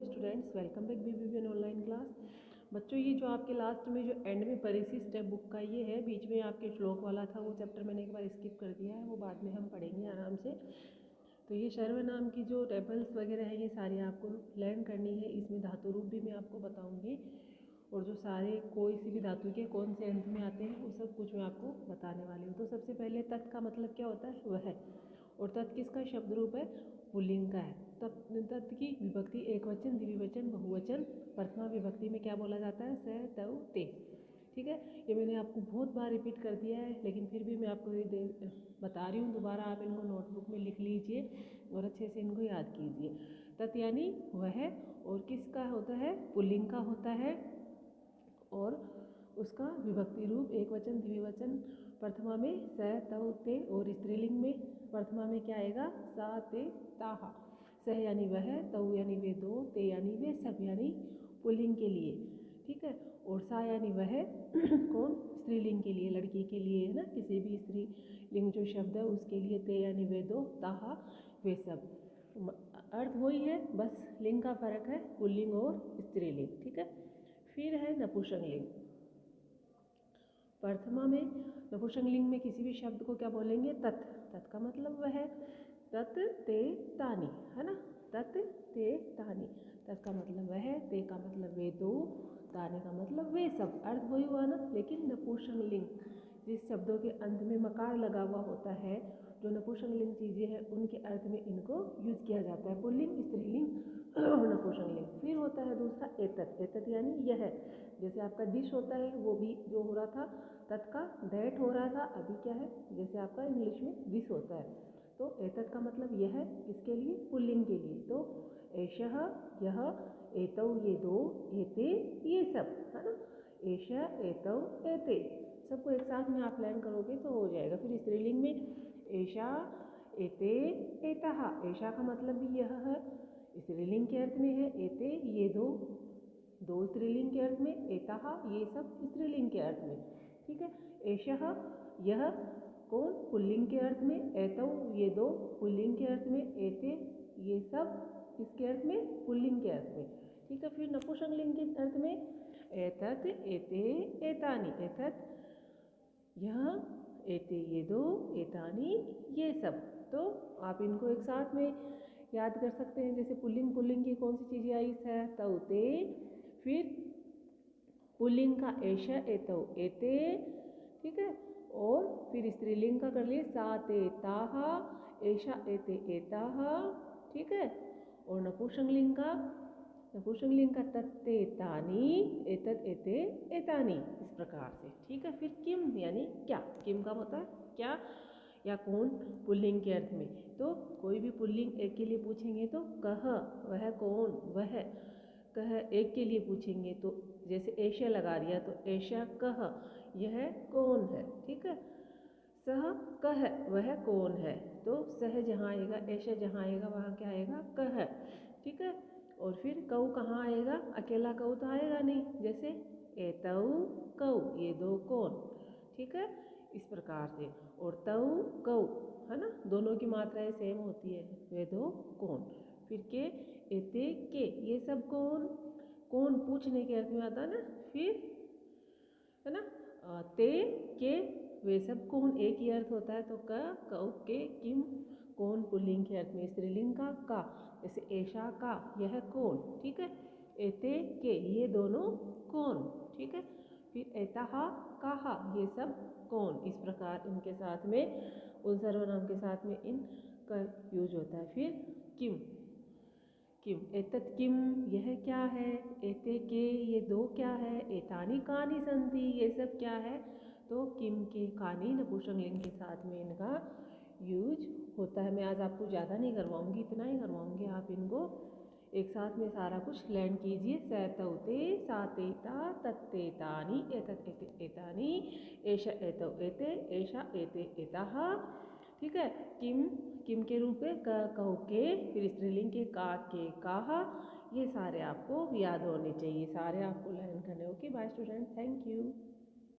Students, welcome back BBBN online class. बच्चों, ये जो आपके लास्ट में जो एंड में परिसी स्टेप बुक का ये है, बीच में आपके श्लोक वाला था, वो चैप्टर मैंने एक बार स्किप कर दिया है, वो बाद में हम पढ़ेंगे आराम से। तो ये सर्वनाम की जो टेबल्स वगैरह है, ये सारी आपको लर्न करनी है। इसमें धातु रूप भी मैं आपको बताऊँगी, और जो सारे कोई सी भी धातु के कौन से अंत में आते हैं वो सब कुछ मैं आपको बताने वाली हूँ। तो सबसे पहले तत् का मतलब क्या होता है, वह। और तत् किसका शब्द रूप है, पुल्लिंग का है। तत् की विभक्ति एक वचन, द्विवचन, बहुवचन, प्रथमा विभक्ति में क्या बोला जाता है, स, तव, ते। ठीक है, ये मैंने आपको बहुत बार रिपीट कर दिया है, लेकिन फिर भी मैं आपको ये बता रही हूँ दोबारा। आप इनको नोटबुक में लिख लीजिए और अच्छे से इनको याद कीजिए। तत् यानी वह, और किसका होता है, पुल्लिंग का होता है, और उसका विभक्ति रूप एक वचन, द्विवचन, प्रथमा में स, तव, ते, और स्त्रीलिंग में प्रथमा में क्या आएगा, सा, ते, ताहा। सह यानी वह, तव यानी वे दो, ते यानी वे सब, यानी पुल्लिंग के लिए। ठीक है, और सा यानी वह कौन, स्त्रीलिंग के लिए, लड़की के लिए है ना, किसी भी स्त्रीलिंग जो शब्द है उसके लिए। ते यानी वे दो, ताहा वे सब। अर्थ वही है, बस लिंग का फर्क है, पुल्लिंग और स्त्रीलिंग। ठीक है, फिर है नपुंसकलिंग। प्रथमा में नपुंसकलिंग में किसी भी शब्द को क्या बोलेंगे, तत्। तत् का मतलब वह है, तत्, ते, तानि, है ना, तत्, ते, तानि। तत् का मतलब वह है, ते का मतलब वे दो, तानि का मतलब वे सब। अर्थ वही हुआ ना, लेकिन नपुंसकलिंग जिस शब्दों के अंत में मकार लगा हुआ होता है, जो नपुंसकलिंग चीज़ें हैं, उनके अर्थ में इनको यूज किया जाता है, पुल्लिंग, स्त्रीलिंग, नपुंसकलिंग। फिर होता है दूसरा एतत्। एतत् यानी यह, जैसे आपका दिश होता है, वो भी जो हो रहा था तत् का दैट हो रहा था, अभी क्या है, जैसे आपका इंग्लिश में दिस होता है। तो एतत् का मतलब यह, इसके लिए, पुल्लिंग के लिए। तो एषः, यह, एतौ ये दो, एते ये सब, है ना, एष, एतौ, एते, सबको एक साथ में आप लर्न करोगे तो हो जाएगा। फिर स्त्रीलिंग में एषा, एते, एतः। एषा का मतलब भी यह है, स्त्रीलिंग के अर्थ में है। एते ये दो, दो स्त्रीलिंग के अर्थ में। एतः ये सब स्त्रीलिंग के अर्थ में। ठीक है, एषः यह कौन, पुल्लिंग के अर्थ में। एतौ ये दो, पुल्लिंग के अर्थ में। एते ये सब किसके अर्थ में, पुल्लिंग के अर्थ में। ठीक है, फिर नपुंसकलिंग के अर्थ में एतत्, एते, एतानि। एतत् यह, एते ये दो, एतानि ये सब। तो आप इनको एक साथ में याद कर सकते हैं। जैसे पुल्लिंग, पुल्लिंग की कौन सी चीज़ें आई है, तौ, ते। फिर पुल्लिंग का एष, एतौ, एते। ठीक है, और फिर स्त्रीलिंग का कर लिए सा, ते, ताहा, एषा, एते, एताः। ठीक है, और नपुंसकलिंग का, नपुंसकलिंग का तत्ते, तानि, एतत्, एते, एतानि, इस प्रकार से। ठीक है, फिर किम यानी क्या। किम का होता है क्या या कौन, पुल्लिंग के अर्थ में। तो कोई भी पुल्लिंग एक के लिए पूछेंगे तो कह, वह कौन, वह। कह एक के लिए पूछेंगे तो जैसे ऐशा लगा दिया, तो ऐशा कह, यह कौन है। ठीक है, सह कह, वह कौन है। तो सह जहाँ आएगा, ऐशा जहाँ आएगा, वहाँ क्या आएगा, कह। ठीक है, और फिर कऊ कहाँ आएगा, अकेला कऊ तो आएगा नहीं, जैसे एतौ, कऊ, ये दो कौन। ठीक है, इस प्रकार से। और तऊ, कऊ, है ना, दोनों की मात्राएं सेम होती है, वे दो कौन। फिर के, एते, के, ये सब कौन, कौन पूछने के अर्थ में आता है ना। फिर है ना, ते, के, वे सब कौन, एक ही अर्थ होता है। तो क, कऊ, के, किम, कौन, पुल्लिंग के अर्थ में। स्त्रीलिंग का, जैसे ऐशा का, यह कौन। ठीक है, एते, के, ये दोनों कौन। ठीक है, फिर एतः, काहा, ये सब कौन। इस प्रकार इनके साथ में, उन सर्वनाम के साथ में इनका यूज होता है। फिर किम, किम, एतत् किम, यह क्या है। एते के, ये दो क्या है। एतानि कानि सन्ति, ये सब क्या है। तो किम, के, कानि नपुंसकलिंग के साथ में इनका यूज होता है। मैं आज आपको ज़्यादा नहीं करवाऊंगी, इतना ही करवाऊंगी। आप इनको एक साथ में सारा कुछ लर्न कीजिए। स, तौ, ते, सा, ते, ता, तत्ते, तानि, एतत्, एते, एतानि, एष, एतौ, एते, एषा, एते, एताः। ठीक है, किम, किम के रूप में क, कऊ, के, फिर स्त्रीलिंग के का, के, काहा। ये सारे आपको याद होने चाहिए, सारे आपको लर्न करने। Okay bye student, thank you.